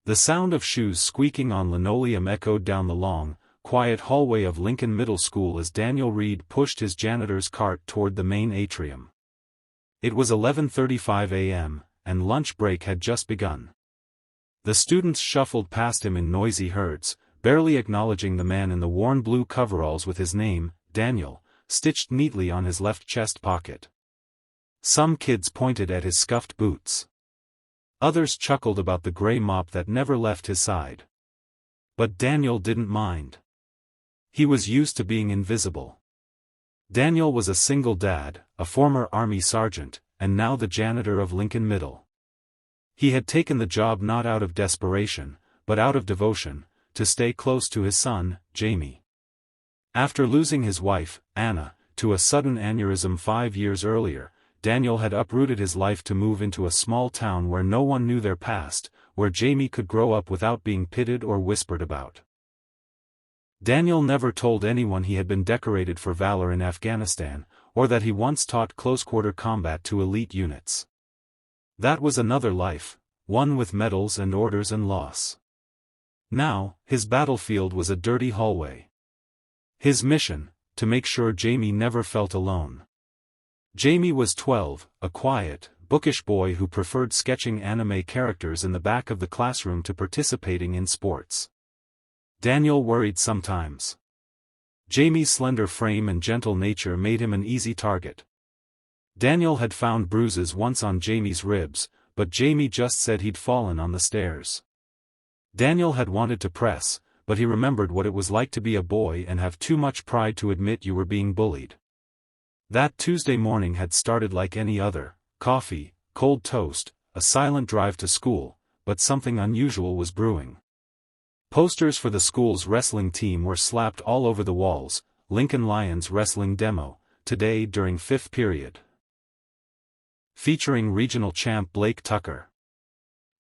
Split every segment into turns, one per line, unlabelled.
The sound of shoes squeaking on linoleum echoed down the long, quiet hallway of Lincoln Middle School as Daniel Reed pushed his janitor's cart toward the main atrium. It was 11:35 a.m., and lunch break had just begun. The students shuffled past him in noisy herds, barely acknowledging the man in the worn blue coveralls with his name, Daniel, stitched neatly on his left chest pocket. Some kids pointed at his scuffed boots. Others chuckled about the gray mop that never left his side. But Daniel didn't mind. He was used to being invisible. Daniel was a single dad, a former Army sergeant, and now the janitor of Lincoln Middle. He had taken the job not out of desperation, but out of devotion, to stay close to his son, Jamie. After losing his wife, Anna, to a sudden aneurysm 5 years earlier, Daniel had uprooted his life to move into a small town where no one knew their past, where Jamie could grow up without being pitted or whispered about. Daniel never told anyone he had been decorated for valor in Afghanistan, or that he once taught close-quarter combat to elite units. That was another life, one with medals and orders and loss. Now, his battlefield was a dirty hallway. His mission, to make sure Jamie never felt alone. Jamie was 12, a quiet, bookish boy who preferred sketching anime characters in the back of the classroom to participating in sports. Daniel worried sometimes. Jamie's slender frame and gentle nature made him an easy target. Daniel had found bruises once on Jamie's ribs, but Jamie just said he'd fallen on the stairs. Daniel had wanted to press, but he remembered what it was like to be a boy and have too much pride to admit you were being bullied. That Tuesday morning had started like any other: coffee, cold toast, a silent drive to school, but something unusual was brewing. Posters for the school's wrestling team were slapped all over the walls: Lincoln Lions wrestling demo, today during 5th period. Featuring regional champ Blake Tucker.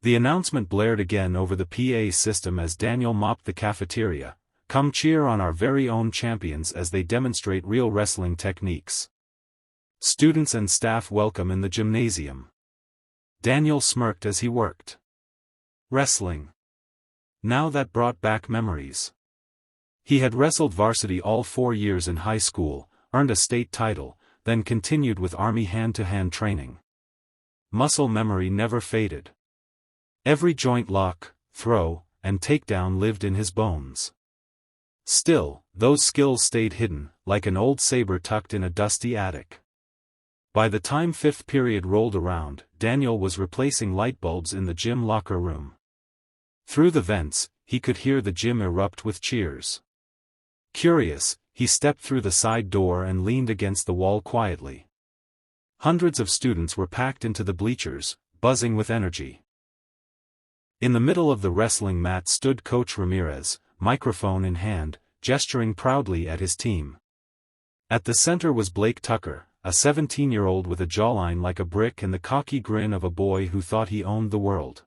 The announcement blared again over the PA system as Daniel mopped the cafeteria: "Come cheer on our very own champions as they demonstrate real wrestling techniques. Students and staff welcome in the gymnasium." Daniel smirked as he worked. Wrestling. Now that brought back memories. He had wrestled varsity all 4 years in high school, earned a state title, then continued with Army hand-to-hand training. Muscle memory never faded. Every joint lock, throw, and takedown lived in his bones. Still, those skills stayed hidden, like an old saber tucked in a dusty attic. By the time 5th period rolled around, Daniel was replacing light bulbs in the gym locker room. Through the vents, he could hear the gym erupt with cheers. Curious, he stepped through the side door and leaned against the wall quietly. Hundreds of students were packed into the bleachers, buzzing with energy. In the middle of the wrestling mat stood Coach Ramirez, microphone in hand, gesturing proudly at his team. At the center was Blake Tucker, a 17-year-old with a jawline like a brick and the cocky grin of a boy who thought he owned the world.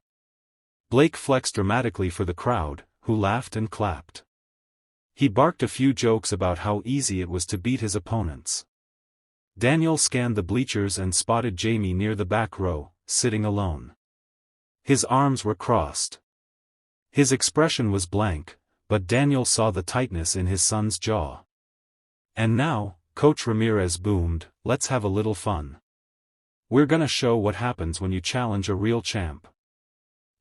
Blake flexed dramatically for the crowd, who laughed and clapped. He barked a few jokes about how easy it was to beat his opponents. Daniel scanned the bleachers and spotted Jamie near the back row, sitting alone. His arms were crossed. His expression was blank, but Daniel saw the tightness in his son's jaw. "And now," Coach Ramirez boomed, "let's have a little fun. We're gonna show what happens when you challenge a real champ."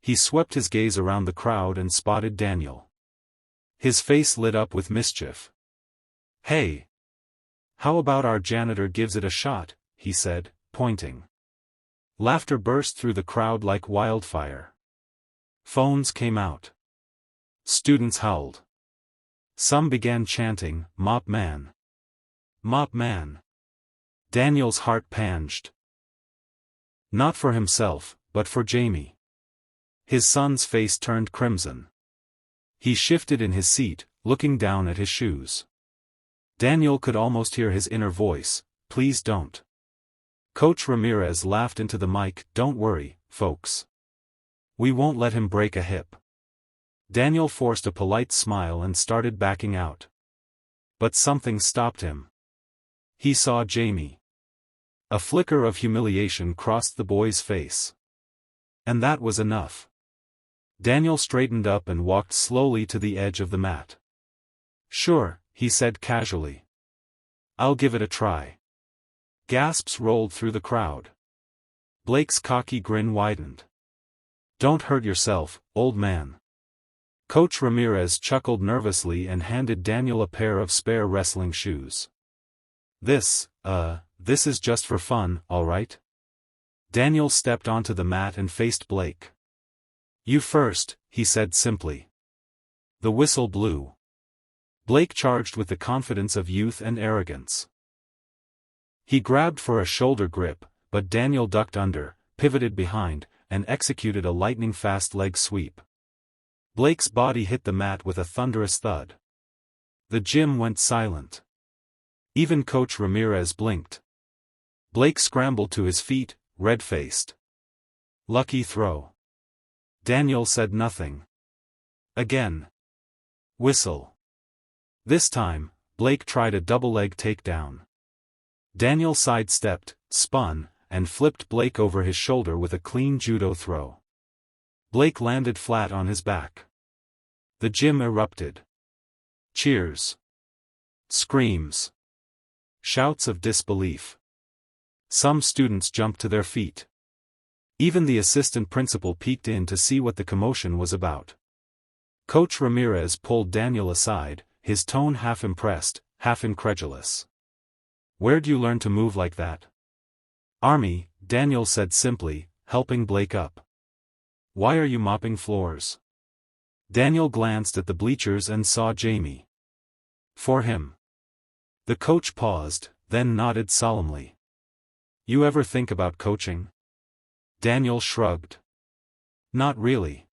He swept his gaze around the crowd and spotted Daniel. His face lit up with mischief. "Hey! How about our janitor gives it a shot?" he said, pointing. Laughter burst through the crowd like wildfire. Phones came out. Students howled. Some began chanting, "Mop man! Mop man!" Daniel's heart panged. Not for himself, but for Jamie. His son's face turned crimson. He shifted in his seat, looking down at his shoes. Daniel could almost hear his inner voice, "Please don't." Coach Ramirez laughed into the mic, "Don't worry, folks. We won't let him break a hip." Daniel forced a polite smile and started backing out. But something stopped him. He saw Jamie. A flicker of humiliation crossed the boy's face. And that was enough. Daniel straightened up and walked slowly to the edge of the mat. "Sure," he said casually. "I'll give it a try." Gasps rolled through the crowd. Blake's cocky grin widened. "Don't hurt yourself, old man." Coach Ramirez chuckled nervously and handed Daniel a pair of spare wrestling shoes. This is just for fun, all right?" Daniel stepped onto the mat and faced Blake. "You first," he said simply. The whistle blew. Blake charged with the confidence of youth and arrogance. He grabbed for a shoulder grip, but Daniel ducked under, pivoted behind, and executed a lightning-fast leg sweep. Blake's body hit the mat with a thunderous thud. The gym went silent. Even Coach Ramirez blinked. Blake scrambled to his feet, red-faced. "Lucky throw." Daniel said nothing. Again. Whistle. This time, Blake tried a double-leg takedown. Daniel sidestepped, spun, and flipped Blake over his shoulder with a clean judo throw. Blake landed flat on his back. The gym erupted. Cheers. Screams. Shouts of disbelief. Some students jumped to their feet. Even the assistant principal peeked in to see what the commotion was about. Coach Ramirez pulled Daniel aside, his tone half impressed, half incredulous. "Where'd you learn to move like that?" "Army," Daniel said simply, helping Blake up. "Why are you mopping floors?" Daniel glanced at the bleachers and saw Jamie. "For him." The coach paused, then nodded solemnly. "You ever think about coaching?" Daniel shrugged. "Not really."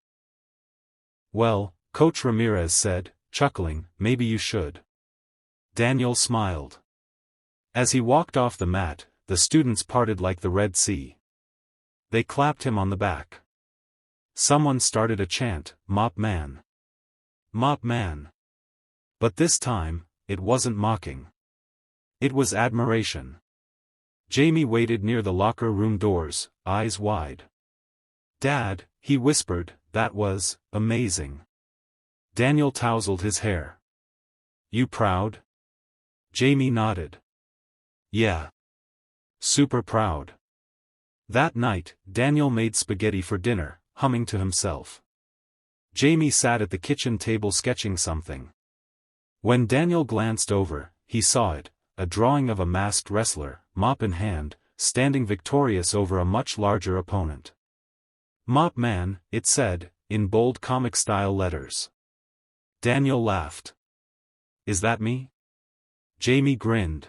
"Well," Coach Ramirez said, chuckling, "maybe you should." Daniel smiled. As he walked off the mat, the students parted like the Red Sea. They clapped him on the back. Someone started a chant, "Mop Man. Mop Man." But this time, it wasn't mocking. It was admiration. Jamie waited near the locker room doors, eyes wide. "Dad," he whispered, "that was amazing." Daniel tousled his hair. "You proud?" Jamie nodded. "Yeah. Super proud." That night, Daniel made spaghetti for dinner, humming to himself. Jamie sat at the kitchen table sketching something. When Daniel glanced over, he saw it, a drawing of a masked wrestler, mop in hand, standing victorious over a much larger opponent. "Mop Man," it said, in bold comic-style letters. Daniel laughed. "Is that me?" Jamie grinned.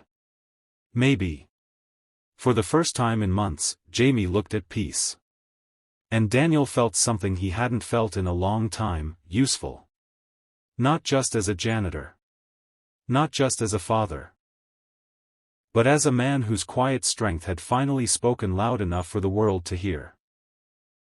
"Maybe." For the first time in months, Jamie looked at peace. And Daniel felt something he hadn't felt in a long time, useful. Not just as a janitor. Not just as a father. But as a man whose quiet strength had finally spoken loud enough for the world to hear.